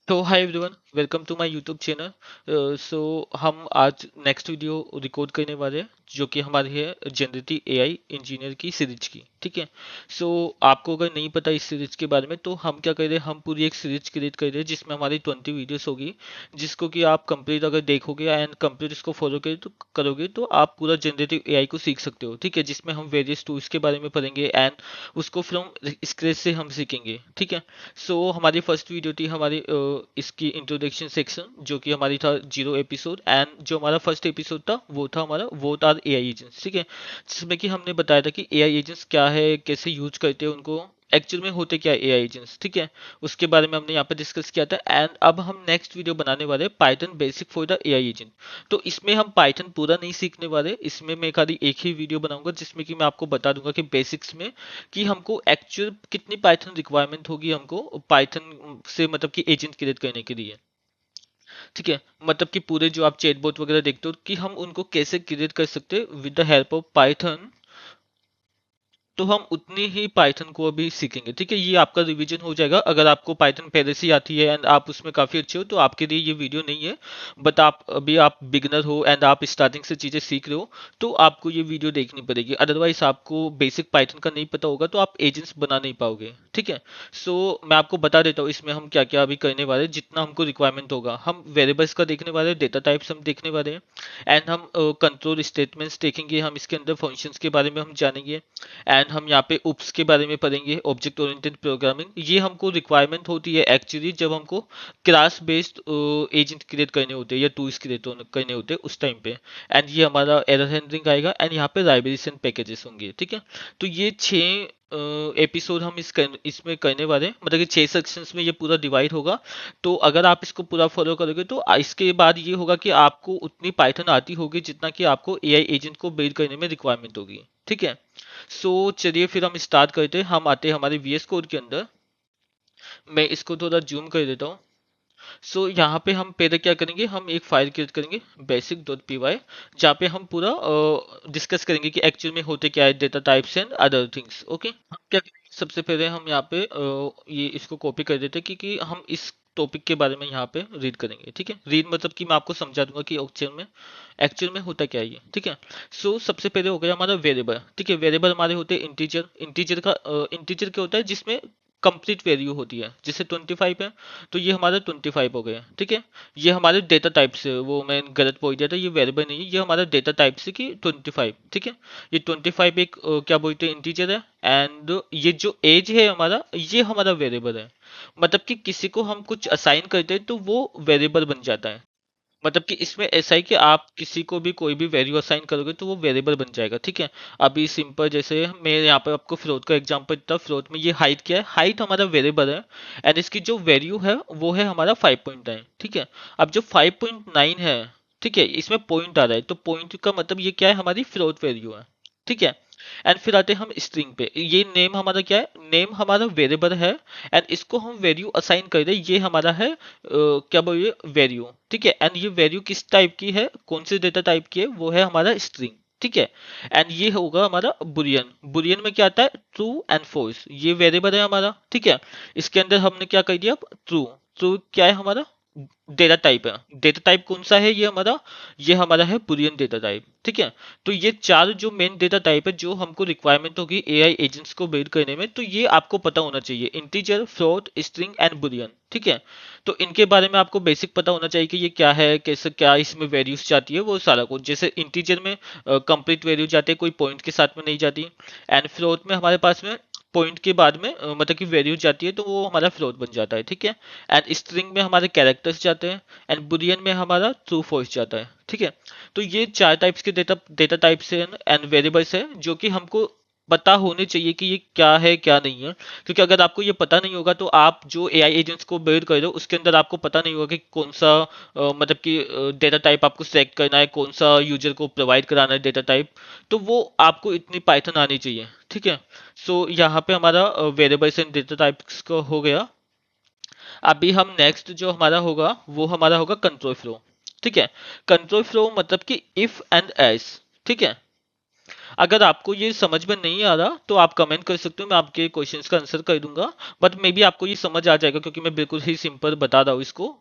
तो hi everyone, welcome to my YouTube channel. हम आज नेक्स्ट वीडियो रिकॉर्ड करने वाले हैं जो कि हमारी है जनरेटिव एआई इंजीनियर की सीरीज की। ठीक है। आपको अगर नहीं पता इस सीरीज के बारे में तो हम क्या कर रहे हैं, हम पूरी एक सीरीज क्रिएट कर रहे हैं जिसमें हमारी 20 वीडियोस होगी, जिसको कि आप कंप्लीट अगर देखोगे एंड कंप्लीट इसको फॉलो करोगे तो आप पूरा जनरेटिव एआई को सीख सकते हो। ठीक है, जिसमें हम वेरियस टूल्स के बारे में पढ़ेंगे एंड उसको फ्रॉम स्क्रैच से हम सीखेंगे। ठीक है। हमारी फर्स्ट वीडियो थी हमारी इसकी इंट्रोडक्शन सेक्शन, जो कि हमारी था 0 एपिसोड, एंड जो हमारा फर्स्ट एपिसोड था वो था हमारा वोट आर एआई एजेंट्स। ठीक है, जिसमें कि हमने बताया था कि एआई एजेंट्स क्या है, कैसे यूज करते हैं उनको, एक्चुअल में होते क्या एआई एजेंट्स। ठीक है, उसके बारे में हमने यहाँ पे डिस्कस किया था। एंड अब हम नेक्स्ट वीडियो बनाने वाले हैं Python basic for the AI agent. तो इसमें हम पाइथन पूरा नहीं सीखने वाले, इसमें मैं खाली एक ही वीडियो बनाऊंगा जिसमें कि मैं आपको बता दूंगा कि बेसिक्स में कि हमको एक्चुअल कितनी पाइथन रिक्वायरमेंट होगी हमको पाइथन से, मतलब कि एजेंट क्रिएट करने के लिए। ठीक है, मतलब कि पूरे जो आप चैटबॉट वगैरह देखते हो कि हम उनको कैसे क्रिएट कर सकते हैं with the help of Python, तो हम उतनी ही पाइथन को अभी सीखेंगे। ठीक है, ये आपका रिवीजन हो जाएगा। अगर आपको पाइथन पहले से ही आती है एंड आप उसमें काफ़ी अच्छे हो तो आपके लिए ये वीडियो नहीं है। बट आप बिगनर हो एंड आप स्टार्टिंग से चीज़ें सीख रहे हो तो आपको ये वीडियो देखनी पड़ेगी। अदरवाइज आपको बेसिक पाइथन का नहीं पता होगा तो आप एजेंट्स बना नहीं पाओगे। ठीक है। मैं आपको बता देता हूँ इसमें हम क्या क्या अभी करने वाले हैं। जितना हमको रिक्वायरमेंट होगा हम वेरिएबल्स का देखने वाले हैं, डेटा टाइप्स हम देखने वाले हैं, एंड हम कंट्रोल स्टेटमेंट्स देखेंगे, हम इसके अंदर फंक्शंस के बारे में हम जानेंगे, एंड हम यहाँ पे उप्स के बारे में पढ़ेंगे, ऑब्जेक्ट ओरिएंटेड प्रोग्रामिंग। ये हमको रिक्वायरमेंट होती है एक्चुअली जब हमको क्लास बेस्ड एजेंट क्रिएट करने होते हैं या टूल्स क्रिएट करने होते हैं उस टाइम पे। एंड ये हमारा एरर हैंडलिंग आएगा एंड यहाँ पे लाइब्रेरीज एंड पैकेजेस होंगे। ठीक है, तो ये 6 एपिसोड हम इसमें करने वाले हैं, मतलब कि 6 सेक्शंस में ये पूरा डिवाइड होगा। तो अगर आप इसको पूरा फॉलो करोगे तो इसके बाद ये होगा कि आपको उतनी पाइथन आती होगी जितना कि आपको एआई एजेंट को बिल्ड करने में रिक्वायरमेंट होगी। ठीक है। चलिए फिर हम स्टार्ट करते हैं, हम आते हैं हमारे वीएस कोड के अंदर। मैं इसको थोड़ा जूम कर देता हूँ। यहाँ पे हम पहले क्या करेंगे, हम एक फाइल क्रिएट करेंगे basic.py, जहाँ पे हम पूरा डिस्कस करेंगे कि एक्चुअल में होते क्या है, data types and other things. Okay, हम क्या करेंगे, सबसे पहले हम यहाँ पे ये इसको कॉपी कर देते हैं क्योंकि हम इस टॉपिक के बारे में यहाँ पे रीड करेंगे। ठीक है, रीड मतलब कि मैं आपको समझा दूंगा कि एक्चुअल में होता क्या है ये। ठीक है। सबसे पहले हो गया हमारा वेरिएबल। ठीक है, वेरिएबल हमारे होते हैं इंटीजर। इंटीजर क्या होता है, जिसमें कंप्लीट वैल्यू होती है। जैसे 25 है तो ये हमारा 25 हो गया। ठीक है, ये हमारे डेटा टाइप से, वो मैं गलत बोल दिया था, ये वेरिएबल नहीं है, ये हमारा डेटा टाइप से कि 25। ठीक है, ये 25 एक क्या बोलते हैं, इंटीजर है। एंड ये जो एज है हमारा, ये हमारा वेरिएबल है। मतलब कि किसी को हम कुछ असाइन करते हैं तो वो वेरिएबल बन जाता है। मतलब कि इसमें ऐसा है कि आप किसी को भी कोई भी वैल्यू असाइन करोगे तो वो वेरिएबल बन जाएगा। ठीक है, अभी सिंपल जैसे मैं यहाँ पर आपको फ्लोट का एग्जांपल देता हूँ। फ्लोट में ये हाइट क्या है, हाइट हमारा वेरिएबल है एंड इसकी जो वैल्यू है वो है हमारा 5.9। ठीक है, अब जो 5.9 है, ठीक है, इसमें पॉइंट आ रहा है तो पॉइंट का मतलब ये क्या है, हमारी फ्लोट वैल्यू है। ठीक है, एंड फिर आते हैं हम स्ट्रिंग पे। ये नेम हमारा क्या है, नेम हमारा वेरिएबल है एंड इसको हम वैल्यू असाइन कर दे, ये हमारा है क्या बोलिए, वैल्यू। ठीक है, एंड ये वैल्यू किस टाइप की है, कौन से डेटा टाइप की है, वो है हमारा स्ट्रिंग। ठीक है, एंड ये होगा हमारा बुलियन। बुलियन में क्या आता है, ट्रू एंड फॉल्स, ये वेरिएबल है हमारा। ठीक है, इसके अंदर हमने क्या कर दिया, ट्रू। ट्रू क्या है हमारा, डेटा टाइप है। डेटा टाइप कौन सा है, ये हमारा है बुलियन डेटा टाइप। ठीक है, तो ये चार जो मेन डेटा टाइप है जो हमको रिक्वायरमेंट होगी एआई एजेंट्स को बिल्ड करने में, तो ये आपको पता होना चाहिए, integer, float, string and Boolean. ठीक है, तो इनके बारे में आपको बेसिक पता होना चाहिए कि ये क्या है, कैसे, क्या इसमें वैल्यूज जाती है, वो सारा कुछ। जैसे इंटीजर में कंप्लीट वैल्यू जाती है, कोई पॉइंट के साथ में नहीं जाती। एंड फ्लोट में हमारे पास में पॉइंट के बाद में मतलब कि वैल्यू जाती है तो वो हमारा फ्लोट बन जाता है। ठीक है, एंड स्ट्रिंग में हमारे कैरेक्टर्स जाते हैं एंड बुलियन में हमारा ट्रू फॉल्स जाता है। ठीक है, तो ये चार टाइप्स के डेटा डेटा टाइप्स हैं एंड वेरिएबल्स हैं जो कि हमको पता होने चाहिए कि ये क्या है क्या नहीं है। क्योंकि अगर आपको ये पता नहीं होगा तो आप जो एआई एजेंट्स को बिल्ड कर रहे हो उसके अंदर आपको पता नहीं होगा कि कौन सा मतलब कि डेटा टाइप आपको सेलेक्ट करना है, कौन सा यूजर को प्रोवाइड कराना है डेटा टाइप, तो वो आपको इतनी पाइथन आनी चाहिए। ठीक है, यहाँ पे हमारा वेरिएबल्स एंड डेटा टाइप्स का हो गया। अभी हम नेक्स्ट जो हमारा होगा वो हमारा होगा कंट्रोल फ्लो। ठीक है, कंट्रोल फ्लो मतलब कि इफ एंड एल्स। ठीक है, अगर आपको ये समझ में नहीं आ रहा तो आप कमेंट कर सकते हो, मैं आपके क्वेश्चंस का आंसर कर दूंगा। बट मे बी आपको ये समझ आ जाएगा क्योंकि मैं बिल्कुल ही सिंपल बता रहा हूँ इसको।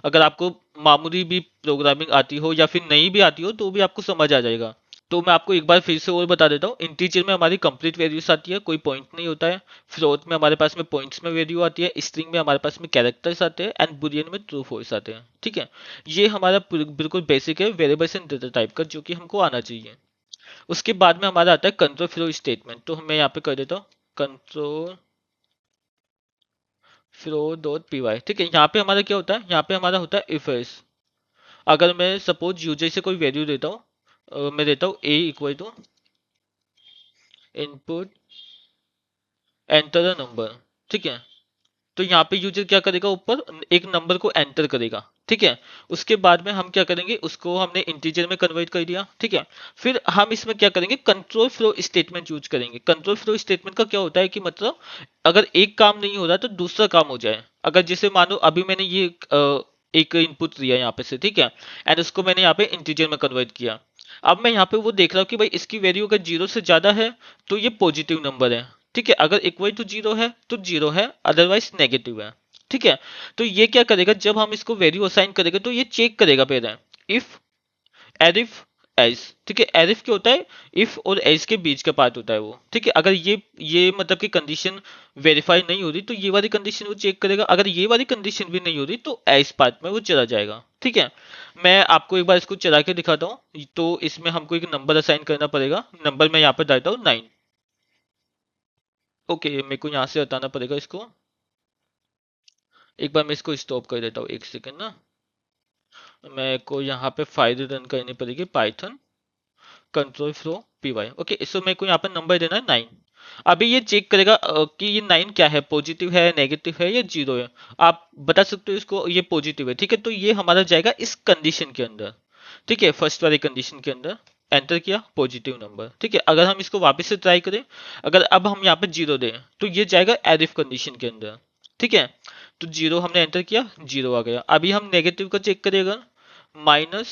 अगर आपको मामूली भी प्रोग्रामिंग आती हो या फिर नहीं भी आती हो तो भी आपको समझ आ जाएगा। तो मैं आपको एक बार फिर से और बता देता हूँ, इंटीजर में हमारी कंप्लीट वैल्यूज आती है, कोई पॉइंट नहीं होता है। फ्लोट में हमारे पास में पॉइंट्स में वैल्यू आती है, स्ट्रिंग में हमारे पास में कैरेक्टर्स आते हैं, एंड बुलियन में ट्रू फॉल्स आते हैं। ठीक है, ये हमारा बिल्कुल बेसिक है वेरिएबल्स एंड डेटा टाइप का, जो कि हमको आना चाहिए। उसके बाद में हमारा आता है कंट्रोल फ्लो स्टेटमेंट। तो मैं यहाँ पे कर देता हूँ control flow dot P Y. ठीक है, यहाँ पे हमारा क्या होता है, यहाँ पे हमारा होता है इफ एल्स। अगर मैं सपोज यूजर से कोई वैल्यू देता हूँ, मैं देता हूँ a equal to input enter a number. ठीक है, तो यहाँ पे यूजर क्या करेगा, ऊपर एक नंबर को एंटर करेगा। ठीक है, उसके बाद में हम क्या करेंगे, उसको हमने इंटीजर में कन्वर्ट कर दिया। ठीक है, फिर हम इसमें क्या करेंगे, कंट्रोल फ्लो स्टेटमेंट यूज करेंगे। कंट्रोल फ्लो स्टेटमेंट का क्या होता है कि मतलब अगर एक काम नहीं हो रहा तो दूसरा काम हो जाए। अगर जैसे मानो अभी मैंने ये एक इनपुट दिया यहाँ पे से, ठीक है, एंड उसको मैंने यहाँ पे इंटीजर में कन्वर्ट किया। अब मैं यहाँ पे वो देख रहा हूँ कि भाई इसकी वैल्यू अगर जीरो से ज्यादा है तो ये पॉजिटिव नंबर है। ठीक है, अगर इक्वल टू जीरो है तो जीरो है, अदरवाइज नेगेटिव है। ठीक है, तो ये क्या करेगा, जब हम इसको वैल्यू असाइन करेंगे तो ये चेक करेगा पहले इफ एरिफ एज। ठीक है, एरिफ क्या होता है, इफ और एज के बीच का पार्ट होता है वो। ठीक है, अगर ये मतलब कि कंडीशन वेरीफाई नहीं हो रही तो ये वाली कंडीशन वो चेक करेगा, अगर ये वाली कंडीशन भी नहीं हो रही तो एज पार्ट में वो चला जाएगा। ठीक है, मैं आपको एक बार इसको चला के दिखाता हूँ। तो इसमें हमको एक नंबर असाइन करना पड़ेगा, नंबर मैं यहाँ पर डालता हूँ 9। ओके, मेरे को यहाँ से हटाना पड़ेगा इसको। एक बार मैं इसको स्टॉप कर देता हूँ, एक सेकेंड ना। मेरे को यहाँ पे फाइल रन करनी पड़ेगी, Python control flow dot P. Okay, इसको मेरे को यहाँ पे नंबर देना है 9। अभी ये चेक करेगा कि ये 9 क्या है, पॉजिटिव है, नेगेटिव है या जीरो है। आप बता सकते हो इसको ये पॉजिटिव है। ठीक है, तो ये हमारा जाएगा इस कंडीशन के अंदर। ठीक है, फर्स्ट वाली कंडीशन के अंदर एंटर किया पॉजिटिव नंबर। ठीक है, अगर हम इसको वापस से ट्राई करें, अगर अब हम यहाँ पे जीरो दें तो ये जाएगा एरिफ कंडीशन के अंदर। ठीक है, तो जीरो हमने एंटर किया, जीरो आ गया। अभी हम नेगेटिव का चेक करेगा, माइनस,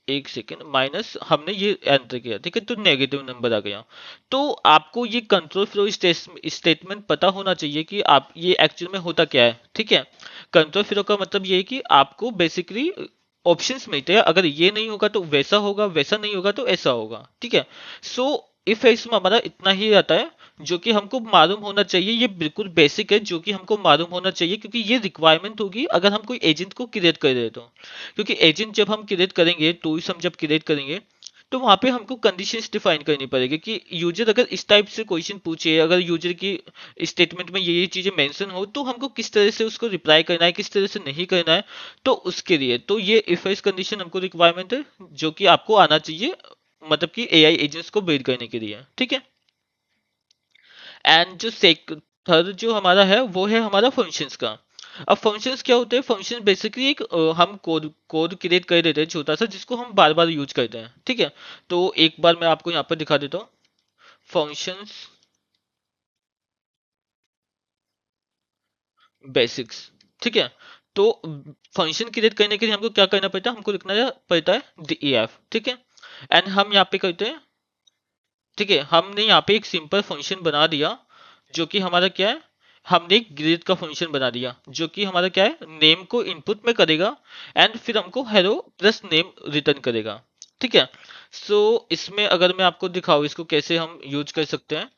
एक सेकेंड, माइनस हमने ये एंटर किया। ठीक है, तो नेगेटिव नंबर आ गया। तो आपको ये कंट्रोल फ्लो स्टेटमेंट पता होना चाहिए कि आप ये एक्चुअल में होता क्या है। ठीक है, कंट्रोल फ्लो का मतलब ये है कि आपको बेसिकली ऑप्शंस मिलते हैं, अगर ये नहीं होगा तो वैसा होगा, वैसा नहीं होगा तो ऐसा होगा। ठीक है, सो इफ एल्स में हमारा इतना ही आता है जो कि हमको मालूम होना चाहिए। ये बिल्कुल बेसिक है जो कि हमको मालूम होना चाहिए, क्योंकि ये रिक्वायरमेंट होगी अगर हम कोई एजेंट को क्रिएट कर रहे तो। क्योंकि एजेंट जब हम क्रिएट करेंगे, टूल्स हम जब क्रिएट करेंगे, तो वहां पे हमको कंडीशंस डिफाइन करनी पड़ेगी कि यूजर अगर इस टाइप से क्वेश्चन पूछे, अगर यूजर की स्टेटमेंट में ये चीजें मेंशन हो तो हमको किस तरह से उसको रिप्लाई करना है, किस तरह से नहीं करना है। तो उसके लिए तो ये इफ एल्स कंडीशन हमको रिक्वायरमेंट है जो कि आपको आना चाहिए, मतलब कि एआई एजेंट्स को बिल्ड करने के लिए। ठीक है, एंड जो थर्ड जो हमारा है वो है हमारा फंक्शंस का। अब फंक्शंस क्या होते हैं, फंक्शन बेसिकली एक हम कोड कोड क्रिएट कर देते हैं छोटा सा, जिसको हम बार बार यूज करते हैं। ठीक है, तो एक बार मैं आपको यहाँ पर दिखा देता हूँ फंक्शंस बेसिक्स। ठीक है, तो फंक्शन क्रिएट करने के लिए हमको क्या करना पड़ता है, हमको लिखना पड़ता है def। ठीक है, एंड हम यहाँ पे करते हैं, ठीक है, हमने यहाँ पे एक सिंपल फंक्शन बना दिया जो कि हमारा क्या है, हमने एक ग्रेड का फंक्शन बना दिया जो कि हमारा क्या है, नेम को इनपुट में करेगा एंड फिर हमको हेलो प्लस नेम रिटर्न करेगा। ठीक है, सो इसमें अगर मैं आपको दिखाऊँ इसको कैसे हम यूज कर सकते हैं,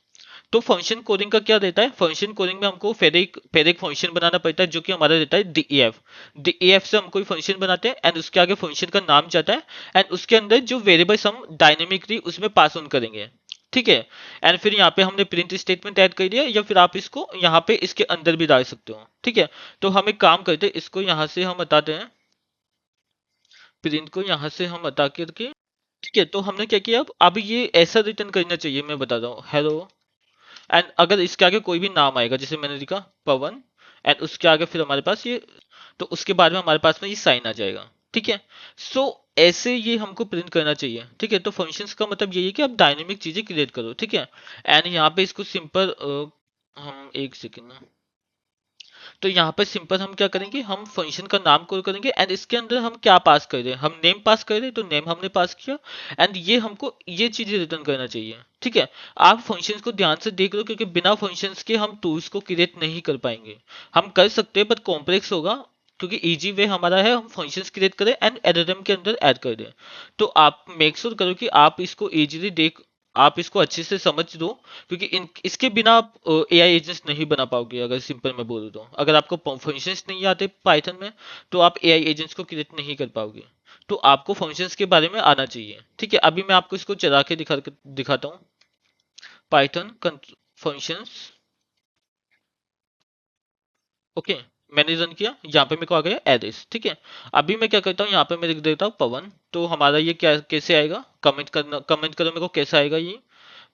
तो फंक्शन कोडिंग का क्या देता है, फंक्शन कोडिंग में हमको फिर एक फंक्शन बनाना पड़ता है जो कि हमारा देता है def। def से हम कोई फंक्शन बनाते हैं एंड उसके आगे फंक्शन का नाम जाता है, एंड उसके अंदर जो वेरिएबल्स हम डायनेमिकली उसमें पास ऑन करेंगे। ठीक है, एंड फिर यहाँ पे हमने प्रिंट स्टेटमेंट ऐड कर दिया, या फिर आप इसको यहाँ पे इसके अंदर भी डाल सकते हो। ठीक है, तो हम एक काम करते हैं, इसको यहाँ से हम हटाते हैं, प्रिंट को यहाँ से हम हटा करके। ठीक है, तो हमने क्या किया, अब ये ऐसा रिटर्न करना चाहिए, मैं बताता हूँ हेलो, एंड अगर इसके आगे कोई भी नाम आएगा, जैसे मैंने लिखा पवन, एंड उसके आगे फिर हमारे पास ये, तो उसके बाद में हमारे पास में ये साइन आ जाएगा। ठीक है, सो ऐसे ये हमको प्रिंट करना चाहिए। ठीक है, तो फंक्शंस का मतलब यही है कि आप डायनेमिक चीजें क्रिएट करो। ठीक है, एंड यहाँ पे इसको सिंपल हम एक सेकेंड ना, तो यहाँ पर सिंपल हम क्या करेंगे, हम फंक्शन का नाम कॉल करेंगे एंड इसके अंदर हम क्या पास कर रहे हैं, हम नेम पास कर रहे हैं तो नेम हमने पास किया एंड ये हमको ये चीजें रिटर्न करना चाहिए। ठीक है, आप फंक्शंस को ध्यान से देख लो क्योंकि बिना फंक्शंस के हम टूल्स को क्रिएट नहीं कर पाएंगे। हम कर सकते हैं बट कॉम्प्लेक्स होगा, क्योंकि इजी वे हमारा है हम फंक्शंस क्रिएट करें एंड एलएलएम के अंदर ऐड कर दें। तो आप मेक श्योर करो कि आप इसको इजीली देख, आप इसको अच्छे से समझ दो, क्योंकि इसके बिना आप एआई एजेंट्स नहीं बना पाओगे। अगर सिंपल में बोलूँ तो अगर आपको फंक्शंस नहीं आते पाइथन में तो आप एआई एजेंट्स को क्रिएट नहीं कर पाओगे। तो आपको फंक्शंस के बारे में आना चाहिए। ठीक है, अभी मैं आपको इसको चला के दिखाता हूँ। पाइथन फंक्शंस, ओके, मैंने रन किया, यहाँ पे मेरे को आ गया एरिस। ठीक है, अभी मैं क्या करता हूँ, यहाँ पे मैं लिख देता हूँ पवन। तो हमारा ये क्या कैसे आएगा, कमेंट करना, कमेंट करो मेरे को कैसा आएगा ये।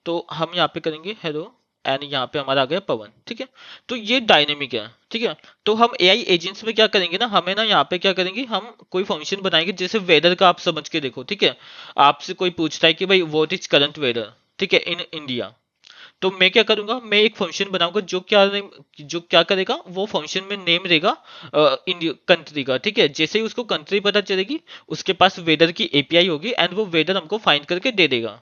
तो हम यहाँ पे करेंगे हेलो एंड यहाँ पे हमारा आ गया पवन। ठीक है, तो ये डायनेमिक है। ठीक है, तो हम एआई एजेंट्स में क्या करेंगे ना, हमें ना यहाँ पे क्या करेंगे, हम कोई फंक्शन बनाएंगे जैसे वेदर का, आप समझ के देखो। ठीक है, आपसे कोई पूछता है कि भाई व्हाट इज करंट वेदर, ठीक है, इन इंडिया। तो मैं क्या करूंगा, मैं एक फंक्शन बनाऊंगा जो क्या करेगा, वो फंक्शन में नेम रहेगा इंडिया कंट्री का। ठीक है, जैसे ही उसको कंट्री पता चलेगी उसके पास वेदर की एपीआई होगी एंड वो वेदर हमको फाइंड करके दे देगा।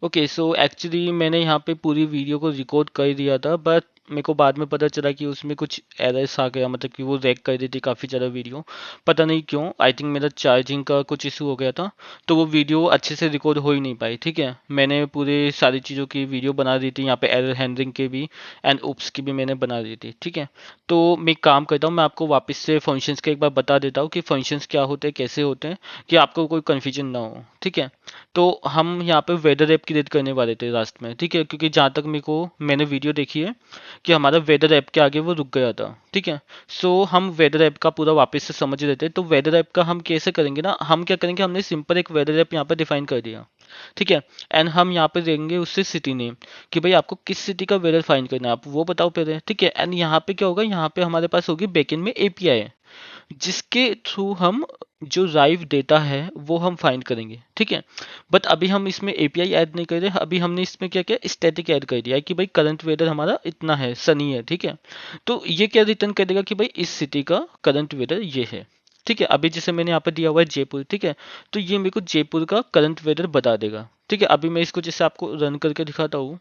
ओके, सो एक्चुअली मैंने यहाँ पे पूरी वीडियो को रिकॉर्ड कर दिया था, बट मेरे को बाद में पता चला कि उसमें कुछ एरर्स आ गया, मतलब कि वो रैक कर दी थी काफ़ी ज़्यादा वीडियो। पता नहीं क्यों, आई थिंक मेरा चार्जिंग का कुछ इशू हो गया था, तो वो वीडियो अच्छे से रिकॉर्ड हो ही नहीं पाई। ठीक है, मैंने पूरे सारी चीज़ों की वीडियो बना दी थी, यहाँ पे एरर हैंडलिंग के भी एंड उप्स की भी मैंने बना दी थी। ठीक है, तो मैं एक काम करता हूँ, मैं आपको वापस से फंक्शंस का एक बार बता देता हूँ कि फंक्शंस क्या होते हैं, कैसे होते हैं, कि आपको कोई कन्फ्यूजन ना हो। ठीक है, तो हम यहाँ पे वेदर ऐप क्रिएट करने वाले थे लास्ट में। ठीक है, क्योंकि जहाँ तक मैंने वीडियो देखी है कि हमारा वेदर ऐप के आगे वो रुक गया था। ठीक है, सो हम वेदर ऐप का पूरा वापस से समझ रहे थे। तो वेदर ऐप का हम कैसे करेंगे ना, हम क्या करेंगे, हमने सिंपल एक वेदर ऐप यहाँ पे डिफाइन कर दिया। ठीक है, एंड हम यहाँ पे देंगे उससे सिटी नेम, कि भाई आपको किस सिटी का वेदर फाइंड करना है, आप वो बताओ पहले। ठीक है, एंड यहाँ पे क्या होगा, यहाँ पे हमारे पास होगी बैकएंड में एपीआई, जिसके थ्रू हम जो लाइव डेटा है वो हम फाइंड करेंगे। ठीक है, बट अभी हम इसमें एपीआई ऐड नहीं कर रहे, अभी हमने इसमें क्या किया, स्टैटिक ऐड कर दिया है कि भाई करंट वेदर हमारा इतना है, सनी है। ठीक है, तो ये क्या रिटर्न कर देगा कि भाई इस सिटी का करंट वेदर ये है। ठीक है, अभी जैसे मैंने यहाँ पर दिया हुआ है जयपुर। ठीक है, तो ये मेरे को जयपुर का करंट वेदर बता देगा। ठीक है, अभी मैं इसको जैसे आपको रन करके दिखाता हूँ,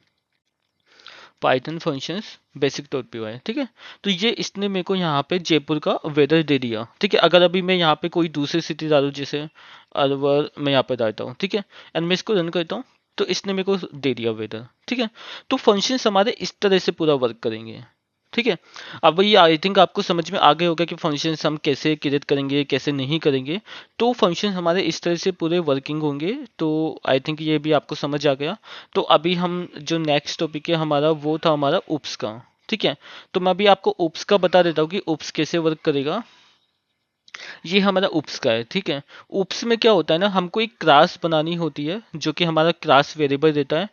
Python functions basic dot P Y. ठीक है, तो ये इसने मेरे को यहाँ पे जयपुर का वेदर दे दिया। ठीक है, अगर अभी मैं यहाँ पे कोई दूसरी सिटी डालूँ, जैसे अलवर मैं यहाँ पे डालता हूँ। ठीक है, एंड मैं इसको रन करता हूँ, तो इसने मेरे को दे दिया वेदर। ठीक है, तो फंक्शंस हमारे इस तरह से पूरा वर्क करेंगे। ठीक है, अब ये आई थिंक आपको समझ में आ गया होगा कि फंक्शंस हम कैसे क्रिएट करेंगे, कैसे नहीं करेंगे। तो फंक्शन हमारे इस तरह से पूरे वर्किंग होंगे। तो आई थिंक ये भी आपको समझ आ गया। तो अभी हम जो नेक्स्ट टॉपिक है हमारा, वो था हमारा उप्स का। ठीक है, तो मैं अभी आपको उप्स का बता देता हूँ कि उप्स कैसे वर्क करेगा। ये हमारा उप्स का है। ठीक है, उप्स में क्या होता है ना, हमको एक क्लास बनानी होती है जो कि हमारा क्लास वेरिएबल देता है।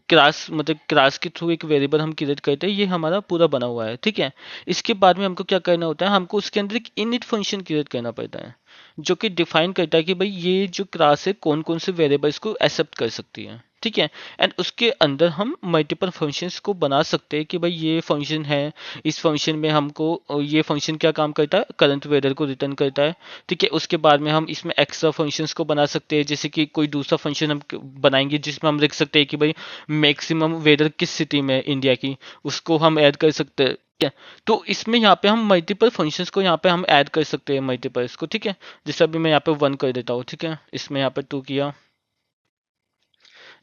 क्लास मतलब क्लास के थ्रू एक वेरिएबल हम क्रिएट करते हैं, ये हमारा पूरा बना हुआ है। ठीक है, इसके बाद में हमको क्या करना होता है, हमको उसके अंदर एक इनिट फंक्शन क्रिएट करना पड़ता है, जो कि डिफाइन करता है कि भाई ये जो क्लास है कौन कौन से वेरिएबल्स को एक्सेप्ट कर सकती है। ठीक है, एंड उसके अंदर हम मल्टीपल फंक्शंस को बना सकते हैं कि भाई ये फंक्शन है, इस फंक्शन में हमको ये फंक्शन क्या काम करता है, करंट वेदर को रिटर्न करता है। ठीक है, उसके बाद में हम इसमें एक्स्ट्रा फंक्शंस को बना सकते हैं, जैसे कि कोई दूसरा फंक्शन हम बनाएंगे जिसमें हम लिख सकते हैं कि भाई मैक्सिमम वेदर किस सिटी में है इंडिया की, उसको हम ऐड कर सकते हैं। ठीक है, तो इसमें यहाँ पे हम मल्टीपल फंक्शंस को यहाँ पे हम ऐड कर सकते हैं, मल्टीपल इसको। ठीक है, जैसे अभी मैं यहाँ पे 1 कर देता हूँ। ठीक है, इसमें यहाँ पे 2 किया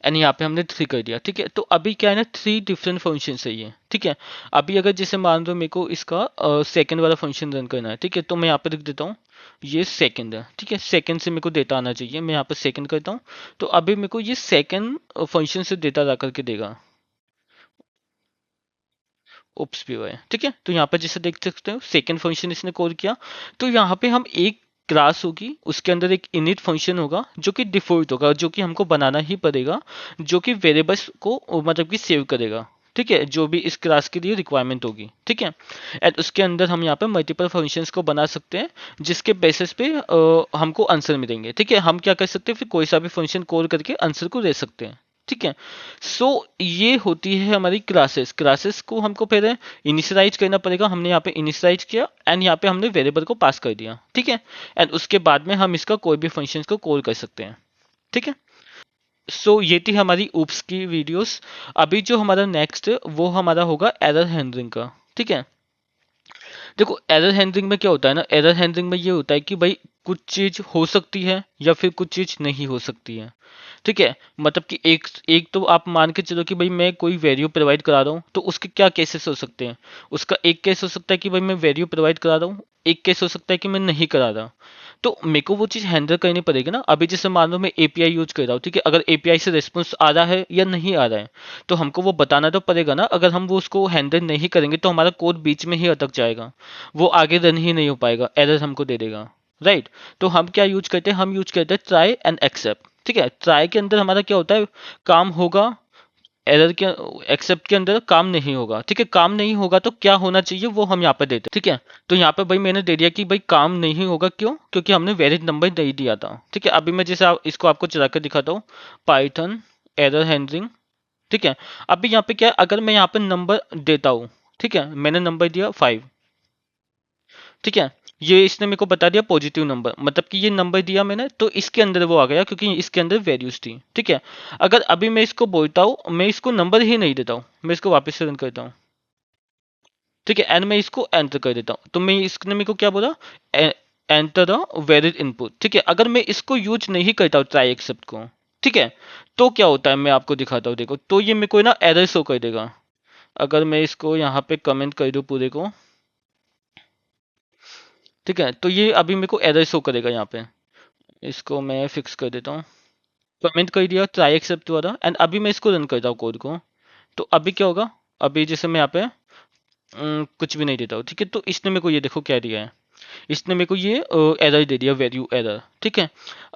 एंड यहाँ पे हमने 3 कर दिया। ठीक है, तो अभी क्या है ना, 3 डिफरेंट फंक्शन है ये। ठीक है, अभी अगर जैसे मान लो मेरे को इसका सेकंड वाला फंक्शन रन करना है। ठीक है, तो मैं यहाँ पे लिख देता हूँ ये सेकंड है। ठीक है, सेकंड से मेरे को डेटा आना चाहिए, मैं यहाँ पे सेकंड करता हूँ। तो अभी मेरे को ये सेकंड फंक्शन से डेटा ला करके देगा, ओप्स भी हुआ है। ठीक है, तो यहाँ पर जैसे देख सकते हो सेकंड फंक्शन इसने कॉल किया। तो यहाँ पे हम एक क्लास होगी, उसके अंदर एक इनिट फंक्शन होगा जो कि डिफॉल्ट होगा, जो कि हमको बनाना ही पड़ेगा, जो कि वेरिएबल्स को मतलब कि सेव करेगा। ठीक है, जो भी इस क्लास के लिए रिक्वायरमेंट होगी। ठीक है, एंड उसके अंदर हम यहाँ पे मल्टीपल फंक्शंस को बना सकते हैं, जिसके बेसिस पे हमको आंसर मिलेंगे। ठीक है, हम क्या कर सकते हैं, फिर कोई सा भी फंक्शन कॉल करके आंसर को दे सकते हैं। ठीक है। सो ये होती है हमारी क्लासेस। क्लासेस को हमको पहले इनिशियलाइज करना पड़ेगा। हमने यहाँ पे इनिशियलाइज किया एंड यहाँ पे हमने वेरिएबल को पास कर दिया, ठीक है। एंड उसके बाद में हम इसका कोई भी फंक्शन को कॉल कर सकते हैं, ठीक है। सो ये थी हमारी ऊप्स की वीडियोस। अभी जो हमारा नेक्स्ट वो हमारा होगा एरर हैंडलिंग का, ठीक है। देखो एरर हैंडलिंग में क्या होता है ना, एरर हैंडलिंग में ये होता है कि भाई कुछ चीज हो सकती है या फिर कुछ चीज नहीं हो सकती है, ठीक है। मतलब कि एक एक तो आप मान के चलो कि भाई मैं कोई वैल्यू प्रोवाइड करा रहा हूँ, तो उसके क्या केसेस हो सकते हैं। उसका एक केस हो सकता है कि भाई मैं वैल्यू प्रोवाइड करा रहा हूँ, एक केस हो सकता है कि मैं नहीं करा रहा। तो मेरे को वो चीज़ हैंडल करनी पड़ेगी ना। अभी जैसे मान लो मैं एपीआई यूज कर रहा हूँ, ठीक है। अगर एपीआई से रिस्पॉन्स आ रहा है या नहीं आ रहा है, तो हमको वो बताना तो पड़ेगा ना। अगर हम वो उसको हैंडल नहीं करेंगे तो हमारा कोड बीच में ही अटक जाएगा, वो आगे रन ही नहीं हो पाएगा, एरर हमको दे देगा, राइट। तो हम क्या यूज करते हैं, हम यूज करते हैं ट्राई एंड एक्सेप्ट, ठीक है। ट्राई के अंदर हमारा क्या होता है, काम होगा। एरर के एक्सेप्ट के अंदर काम नहीं होगा, ठीक है। काम नहीं होगा तो क्या होना चाहिए वो हम यहाँ पे देते हैं, ठीक है। तो यहाँ पे भाई मैंने दे दिया कि भाई काम नहीं होगा, क्यों, क्योंकि हमने वैलिड नंबर नहीं दिया था, ठीक है। अभी मैं जैसे इसको आपको चला कर दिखाता हूँ, पाइथन एरर हैंडलिंग, ठीक है। अभी यहाँ पे क्या है, अगर मैं यहाँ पे नंबर देता हूँ, ठीक है, मैंने नंबर दिया 5, ठीक है। ये इसने मेरे को बता दिया पॉजिटिव नंबर, मतलब कि ये नंबर दिया मैंने तो इसके अंदर वो आ गया, क्योंकि इसके अंदर वैल्यूज थी, ठीक है। अगर अभी मैं इसको बोलता हूँ, मैं इसको नंबर ही नहीं देता हूँ, मैं इसको वापस से रन करता हूँ, ठीक है। एंड मैं इसको एंटर कर देता हूँ, तो मैं इसने मेरे को क्या बोला, एंटर द वैलिड इनपुट, ठीक है। अगर मैं इसको यूज नहीं करता हूँ ट्राई एक्सेप्ट को, ठीक है, तो क्या होता है मैं आपको दिखाता हूँ। देखो तो ये मेरे को ना एरर शो कर देगा। अगर मैं इसको यहाँ पे कमेंट कर दूँ पूरे को, ठीक है, तो ये अभी मेरे को एरर शो करेगा यहाँ पे। इसको मैं फिक्स कर देता हूँ। कमेंट कर दिया ट्राई एक्सेप्ट वाला एंड अभी मैं इसको रन करता हूँ कोड को। तो अभी क्या होगा, अभी जैसे मैं यहाँ पे कुछ भी नहीं देता हूँ, ठीक है। तो इसने मेरे को ये देखो क्या दिया है, इसने मेरे को ये एरर दे दिया, वैल्यू एरर, ठीक है।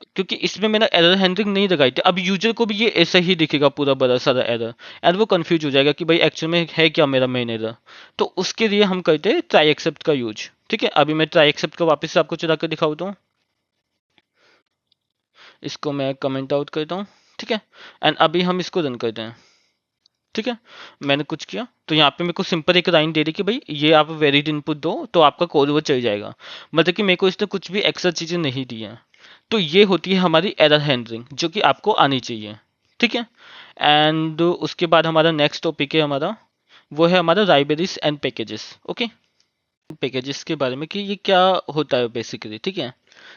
क्योंकि इसमें मैंने एरर हैंडलिंग नहीं लगाई थी। अब यूजर को भी ये ऐसा ही दिखेगा पूरा बड़ा सारा एरर, एंड वो कंफ्यूज हो जाएगा कि भाई एक्चुअल में है क्या मेरा मेन एरर। तो उसके लिए हम करते हैं ट्राई एक्सेप्ट का यूज, ठीक है। अभी मैं ट्राई एक्सेप्ट का वापस से आपको चला कर दिखाऊँ, इसको मैं कमेंट आउट करता हूँ, ठीक है। एंड अभी हम इसको रन करते हैं, ठीक है। मैंने कुछ किया तो यहाँ पे मेरे को सिंपल एक लाइन दे दी कि भाई ये आप वैलिड इनपुट दो तो आपका कोड वो चल जाएगा। मतलब कि मेरे को इसने कुछ भी एक्स्ट्रा चीज़ें नहीं दी हैं। तो ये होती है हमारी एरर हैंडलिंग, जो कि आपको आनी चाहिए, ठीक है। एंड उसके बाद हमारा नेक्स्ट टॉपिक है हमारा, वो है हमारा libraries and packages, okay. Packages के बारे में कि ये क्या होता है बेसिकली, ठीक है।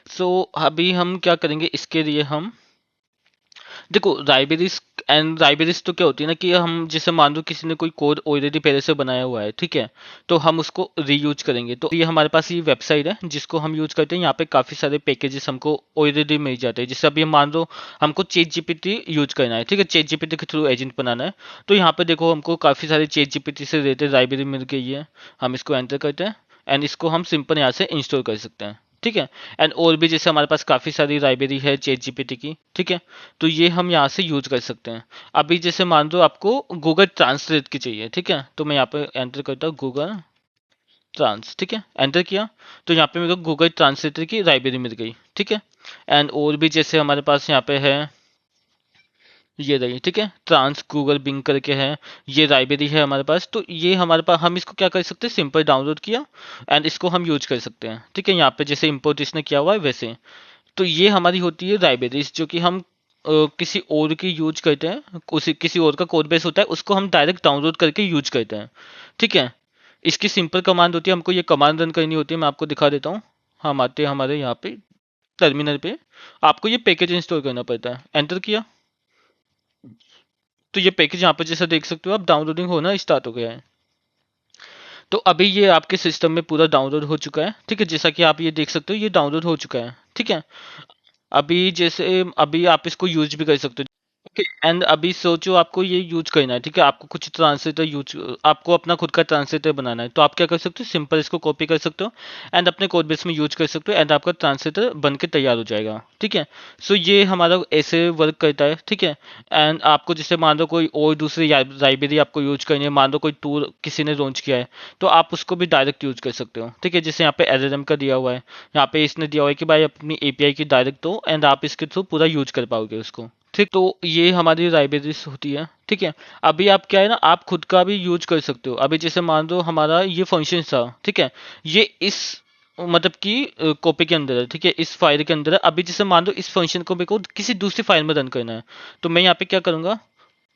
सो अभी हम क्या करेंगे इसके लिए, हम देखो लाइब्रेरीज एंड लाइब्रेरीज तो क्या होती है ना, कि हम जैसे मान लो किसी ने कोई कोड ऑलरेडी पहले से बनाया हुआ है, ठीक है, तो हम उसको रीयूज करेंगे। तो ये हमारे पास ये वेबसाइट है जिसको हम यूज करते हैं। यहाँ पे काफी सारे पैकेजेस हमको ऑलरेडी मिल जाते हैं। जैसे अभी मान लो हमको चैट जीपीटी यूज करना है, ठीक है, चैट जीपीटी के थ्रू एजेंट बनाना है। तो यहाँ पे देखो हमको काफी सारे चैट जीपीटी से रिलेटेड लाइब्रेरी मिल गई है। हम इसको एंटर करते हैं एंड इसको हम सिंपल यहाँ से इंस्टॉल कर सकते हैं, ठीक है। एंड और भी जैसे हमारे पास काफ़ी सारी लाइब्रेरी है चैट जीपीटी की, ठीक है, तो ये हम यहाँ से यूज कर सकते हैं। अभी जैसे मान लो आपको गूगल ट्रांसलेट की चाहिए, ठीक है, तो मैं यहाँ पे एंटर करता हूँ गूगल ट्रांस, ठीक है, एंटर किया तो यहाँ पे मेरे को गूगल ट्रांसलेटर की लाइब्रेरी मिल गई, ठीक है। एंड और भी जैसे हमारे पास यहाँ पे है, ये रही, ठीक है, ट्रांस गूगल बिंग करके है, ये लाइब्रेरी है हमारे पास। तो ये हमारे पास, हम इसको क्या कर सकते हैं, सिंपल डाउनलोड किया एंड इसको हम यूज कर सकते हैं, ठीक है। यहाँ पे जैसे इंपोर्ट इसने किया हुआ है वैसे। तो ये हमारी होती है लाइब्रेरीज, जो कि हम किसी और की यूज करते हैं, उसी किसी और का कोड बेस होता है उसको हम डायरेक्ट डाउनलोड करके यूज करते हैं, ठीक है। इसकी सिंपल कमांड होती है, हमको ये कमांड रन करनी होती है। मैं आपको दिखा देता हूँ। हम आते हैं हमारे यहाँ पे टर्मिनल पे, आपको ये पैकेज इंस्टॉल करना पड़ता है। एंटर किया तो ये पैकेज यहाँ पे जैसा देख सकते हो आप, डाउनलोडिंग होना स्टार्ट हो गया है। तो अभी ये आपके सिस्टम में पूरा डाउनलोड हो चुका है, ठीक है, जैसा कि आप ये देख सकते हो ये डाउनलोड हो चुका है, ठीक है। अभी जैसे अभी आप इसको यूज भी कर सकते हो, ओके। एंड अभी सोचो आपको ये यूज करना है, ठीक है, आपको कुछ ट्रांसलेटर यूज, आपको अपना खुद का ट्रांसलेटर बनाना है। तो आप क्या कर सकते हो, सिंपल इसको कॉपी कर सकते हो एंड अपने कोड बेस में यूज कर सकते हो एंड आपका ट्रांसलेटर बन के तैयार हो जाएगा, ठीक है। सो ये हमारा ऐसे वर्क करता है, ठीक है। एंड आपको जैसे मान लो कोई और दूसरी लाइब्रेरी आपको यूज करनी है, मान लो कोई टूल किसी ने लॉन्च किया है, तो आप उसको भी डायरेक्ट यूज कर सकते हो, ठीक है। जैसे यहाँ पे एलएलएम का दिया हुआ है, यहाँ पे इसने दिया हुआ है कि भाई अपनी एपीआई की डायरेक्ट दो एंड आप इसके थ्रू पूरा यूज कर पाओगे उसको, ठीक, तो ये हमारी लाइब्रेरीज होती है। ठीक है, अभी आप क्या है ना, आप खुद का भी यूज कर सकते हो। अभी जैसे मान लो हमारा ये फंक्शन था, ठीक है, ये इस मतलब कि कॉपी के अंदर है, ठीक है, इस फाइल के अंदर है। अभी जैसे मान लो इस फंक्शन को मेरे को किसी दूसरी फाइल में रन करना है, तो मैं यहाँ पे क्या करूँगा,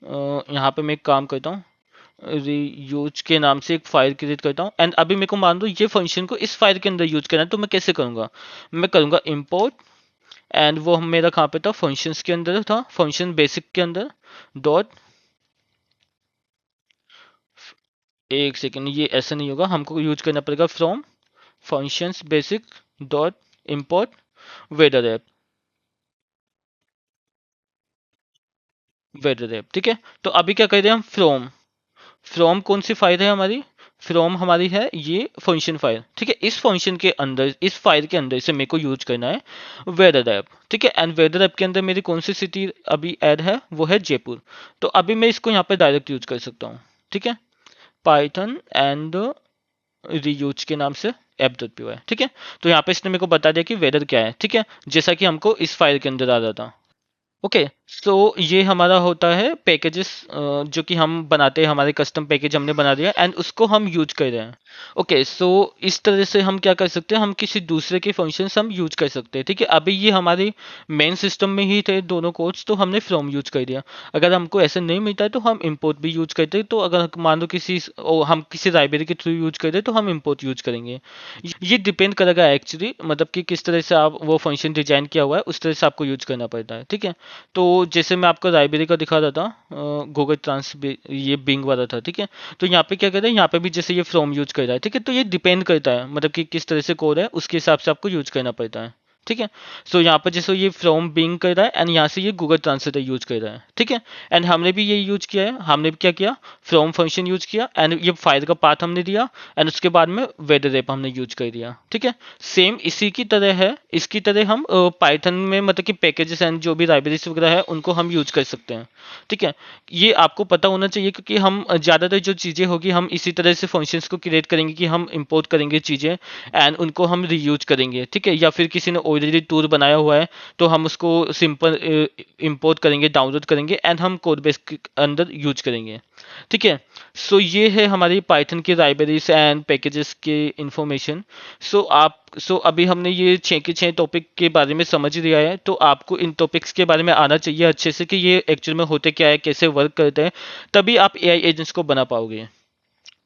यहाँ पे मैं एक काम करता हूँ, यूज के नाम से एक फाइल क्रिएट करता हूँ। एंड अभी मेरे को मान लो ये फंक्शन को इस फाइल के अंदर यूज करना है, तो मैं कैसे करूँगा, मैं करूँगा इम्पोर्ट, एंड वो मेरा कहाँ पे था, फंक्शंस के अंदर था, फंक्शन बेसिक के अंदर डॉट, एक सेकेंड, ये ऐसा नहीं होगा, हमको यूज करना पड़ेगा from functions basic dot import weather app, weather app. ठीक है, तो अभी क्या कर रहे हैं हम, फ्रॉम, फ्रॉम कौन सी फाइल है हमारी, फ्रॉम हमारी है ये फंक्शन फाइल। ठीक है, इस फंक्शन के अंदर, इस फाइल के अंदर से मेरे को यूज करना है वेदर ऐप। ठीक है, एंड वेदर ऐप के अंदर मेरी कौन सी सिटी अभी ऐड है, वो है जयपुर। तो अभी मैं इसको यहाँ पे डायरेक्ट यूज कर सकता हूँ। ठीक है, पाइथन एंड रीयूज के नाम से app.py। ठीक है, तो यहाँ पे इसने मेरे को बता दिया कि वेदर क्या है। ठीक है, जैसा कि हमको इस फाइल के अंदर आ रहा था। ओके, सो ये हमारा होता है पैकेजेस, जो कि हम बनाते हैं, हमारे कस्टम पैकेज हमने बना दिया एंड उसको हम यूज कर रहे हैं। ओके, सो इस तरह से हम क्या कर सकते हैं, हम किसी दूसरे के फंक्शंस हम यूज कर सकते हैं। ठीक है, अभी ये हमारे मेन सिस्टम में ही थे दोनों कोड्स, तो हमने फ्रॉम यूज कर दिया। अगर हमको ऐसा नहीं मिलता है तो हम इंपोर्ट भी यूज करते हैं। तो अगर मान लो हम किसी लाइब्रेरी के थ्रू यूज करते हैं तो हम इंपोर्ट यूज करेंगे। ये डिपेंड करेगा एक्चुअली, मतलब कि किस तरह से आप वो फंक्शन डिजाइन किया हुआ है उस तरह से आपको यूज करना पड़ता है। ठीक है, तो जैसे मैं आपको लाइब्रेरी का दिखा रहा था, गूगल ट्रांस ये बिंग वाला था। ठीक है, तो यहाँ पे क्या कहते हैं, यहाँ पे भी जैसे ये फ्रॉम यूज कर रहा है। ठीक है, तो ये डिपेंड करता है, मतलब कि किस तरह से कोड है उसके हिसाब से आपको यूज करना पड़ता है। ठीक है, सो यहाँ पर जैसे ये फ्रॉम बिंग कर रहा है एंड यहाँ से ये गूगल ट्रांसलेटर यूज कर रहा है। ठीक है, एंड हमने भी ये यूज किया है, हमने भी क्या किया, फ्रॉम फंक्शन यूज किया एंड ये फाइल का पाथ हमने दिया एंड उसके बाद में वेदर ऐप हमने यूज कर दिया। ठीक है, सेम इसी की तरह है, इसकी तरह हम पाइथन में मतलब कि पैकेजेस एंड जो भी लाइब्रेरीज वगैरह है उनको हम यूज कर सकते हैं। ठीक है, ये आपको पता होना चाहिए, क्योंकि हम ज़्यादातर जो चीज़ें होगी हम इसी तरह से फंक्शंस को क्रिएट करेंगे कि हम इंपोर्ट करेंगे चीज़ें एंड उनको हम रीयूज करेंगे। ठीक है, या फिर किसी ने ऑलरेडी टूल बनाया हुआ है तो हम उसको सिंपल इंपोर्ट करेंगे, डाउनलोड करेंगे एंड हम कोड बेस के अंदर यूज करेंगे। ठीक है, सो ये है हमारी पाइथन की लाइब्रेरीज एंड पैकेजेस के इंफॉर्मेशन। सो अभी हमने ये 6 के 6 टॉपिक के बारे में समझ लिया है, तो आपको इन टॉपिक्स के बारे में आना चाहिए अच्छे से कि ये एक्चुअल में होते क्या है, कैसे वर्क करते हैं, तभी आप एआई एजेंट्स को बना पाओगे।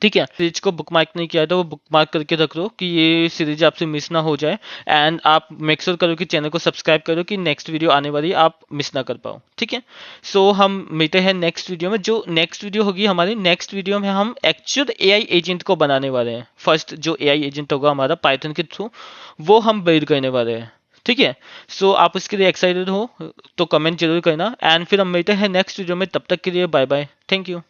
ठीक है, सीरीज को बुकमार्क नहीं किया है तो वो बुकमार्क करके रख लो कि ये सीरीज आपसे मिस ना हो जाए। एंड आप मेक श्योर करो कि चैनल को सब्सक्राइब करो कि नेक्स्ट वीडियो आने वाली है, आप मिस ना कर पाओ। ठीक है, सो हम मिलते हैं नेक्स्ट वीडियो में। जो नेक्स्ट वीडियो होगी हमारी, नेक्स्ट वीडियो में हम एक्चुअल एआई एजेंट को बनाने वाले हैं। फर्स्ट जो एआई एजेंट होगा हमारा पाइथन के थ्रू, वो हम बिल्ड करने वाले हैं। ठीक है, सो आप उसके लिए एक्साइटेड हो तो कमेंट जरूर करना एंड फिर हम मिलते हैं नेक्स्ट वीडियो में। तब तक के लिए बाय बाय, थैंक यू।